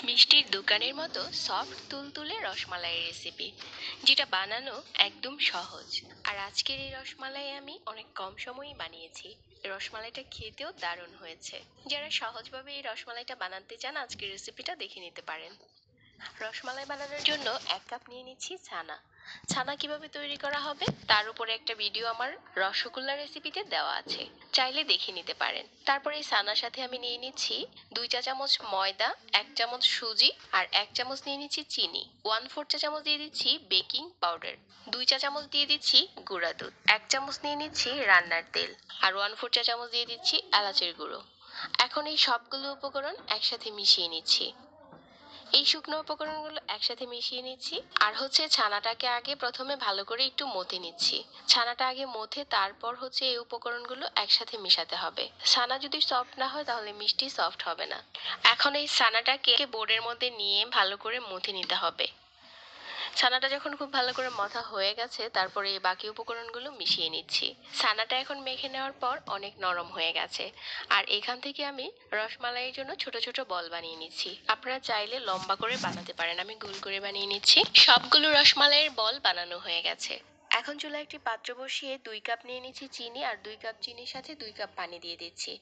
মিষ্টির দোকানের মতো সফট তুলতুলে রসমালাইয়ের রেসিপি, যেটা বানানো একদম সহজ। আর আজকের এই রসমালাই আমি অনেক কম সময়েই বানিয়েছি। রসমালাইটা খেতেও দারুণ হয়েছে। যারা সহজভাবে এই রসমালাইটা বানাতে চান, আজকের রেসিপিটা দেখে নিতে পারেন। রসমালাই বানানোর জন্য 1 কাপ নিয়ে নিচ্ছি ছানা। ছানা কিভাবে তৈরি করা হবে তার উপরে একটা ভিডিও আমার রসগোল্লা রেসিপিতে দেওয়া আছে, চাইলে দেখে নিতে পারেন। তারপরে এই ছানার সাথে আমি নিয়ে নিচ্ছি 2 চা চামচ ময়দা, 1 চামচ সুজি, আর 1 চামচ নিয়ে নিচ্ছি চিনি। 1/4 চা চামচ দিয়ে দিচ্ছি বেকিং পাউডার, 2 চা চামচ দিয়ে দিচ্ছি গুঁড়া দুধ, 1 চামচ নিয়ে নিচ্ছি রান্নার তেল, আর 1/4 চা চামচ দিয়ে দিচ্ছি এলাচের গুঁড়ো। এখন এই সবগুলো উপকরণ একসাথে মিশিয়ে নিচ্ছি। এই শুকনো উপকরণগুলো একসাথে মিশিয়ে নিচ্ছি। আর ছানাটাকে আগে প্রথমে ভালো করে একটু মথে নিচ্ছি। ছানাটা আগে মথে তারপর এই উপকরণগুলো একসাথে মিশাতে হবে। ছানা যদি সফট না হয় তাহলে মিষ্টি সফট হবে না। এখন এই ছানাটাকে বোর্ডের মধ্যে নিয়ে ভালো করে মথে নিতে হবে। ছানাটা যখন খুব ভালো করে মথা হয়ে গেছে, তারপরে এই বাকি উপকরণগুলো মিশিয়ে নিচ্ছি। ছানাটা এখন মেখে নেওয়ার পর অনেক নরম হয়ে গেছে। আর এখান থেকে আমি রসমালাইয়ের জন্য ছোট ছোট বল বানিয়ে নিচ্ছি। আপনারা চাইলে লম্বা করে বানাতে পারেন, আমি গোল করে বানিয়ে নিচ্ছি। সবগুলো রসমালাইয়ের বল বানানো হয়ে গেছে। এখন চুলায় একটি পাত্র বসিয়ে 2 কাপ নিয়ে নিচ্ছি চিনি, আর 2 কাপ চিনির সাথে 2 কাপ পানি দিয়ে দিচ্ছি।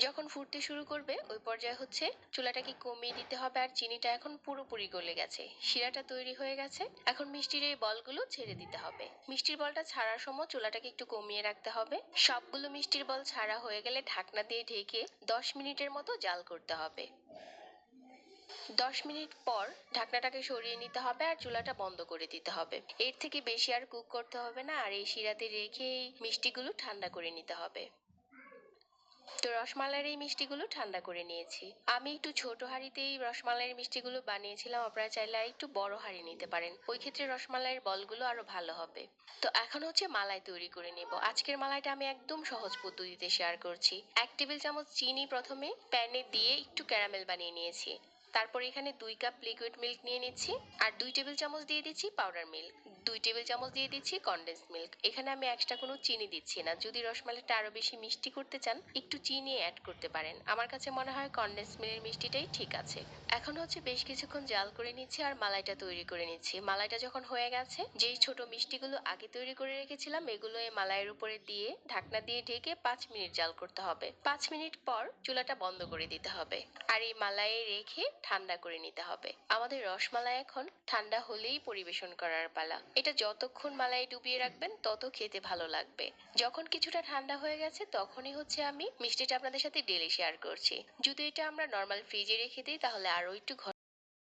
যখন ফুটতে শুরু করবে ওই পর্যায়ে চুলাটাকে কমিয়ে দিতে হবে। আর চিনিটা এখন পুরোপুরি গলে গেছে, শিরাটা তৈরি হয়ে গেছে। এখন মিষ্টির এই বলগুলো ছেড়ে দিতে হবে। মিষ্টির বলটা ছাড়ার সময় চুলাটাকে একটু কমিয়ে রাখতে হবে। সবগুলো মিষ্টির বল ছাড়া হয়ে গেলে ঢাকনা দিয়ে ঢেকে 10 মিনিটের মতো জাল করতে হবে। 10 মিনিট পর ঢাকনাটাকে সরিয়ে নিতে হবে আর চুলাটা বন্ধ করে দিতে হবে। এর থেকে বেশি আর কুক করতে হবে না। আর এই শিরাতে রেখে এই মিষ্টিগুলো ঠান্ডা করে নিতে হবে। তো রসমালাইয়ের এই মিষ্টিগুলো ঠান্ডা করে নিয়েছি। আমি একটু ছোট হাঁড়িতে এই রসমালাইয়ের মিষ্টিগুলো বানিয়েছিলাম, আপনারা চাইলে আর একটু বড় হাঁড়ি নিতে পারেন, ওই ক্ষেত্রে রসমালাইয়ের বলগুলো আরো ভালো হবে। তো এখন মালাই তৈরি করে নেব। আজকের মালাইটা আমি একদম সহজ পদ্ধতিতে শেয়ার করছি। 1 টেবিল চামচ চিনি প্রথমে প্যানে দিয়ে একটু ক্যারামেল বানিয়ে নিয়েছি। তারপর এখানে 2 কাপ লিকুইড মিল্ক নিয়ে নিচ্ছি, আর 2 টেবিল চামচ দিয়ে দিচ্ছি পাউডার মিল্ক, 2 টেবিল চামচ দিয়ে দিচ্ছি কনডেন্স মিল্ক। এখানে আমি এক্সট্রা কোনো চিনি দিচ্ছি না। যদি রসমালাইটা আরো বেশি মিষ্টি করতে চান একটু চিনি অ্যাড করতে পারেন। আমার কাছে মনে হয় কনডেন্স মিল্কের মিষ্টিটাই ঠিক আছে। এখন বেশ কিছুক্ষণ জাল করে নিচ্ছি আর মালাইটা তৈরি করে নিচ্ছি। মালাইটা যখন হয়ে গেছে, যেই ছোট মিষ্টিগুলো আগে তৈরি করে রেখেছিলাম এগুলো এই মালাইয়ের উপরে দিয়ে ঢাকনা দিয়ে ঢেকে 5 মিনিট জাল করতে হবে। 5 মিনিট পর চুলাটা বন্ধ করে দিতে হবে। আর এই মালাই রেখে ঠান্ডা করে নিতে হবে। আমাদের রসমালাই এখন ঠান্ডা হলেই পরিবেশন করার পালা। এটা যতক্ষণ মালাই ডুবিয়ে রাখবেন তত খেতে ভালো লাগবে। যখন কিছুটা ঠান্ডা হয়ে গেছে তখনই আমি মিষ্টিটা আপনাদের সাথে ডেলে শেয়ার করছি। যদি এটা আমরা নর্মাল ফ্রিজে রেখে দিই তাহলে আরো একটু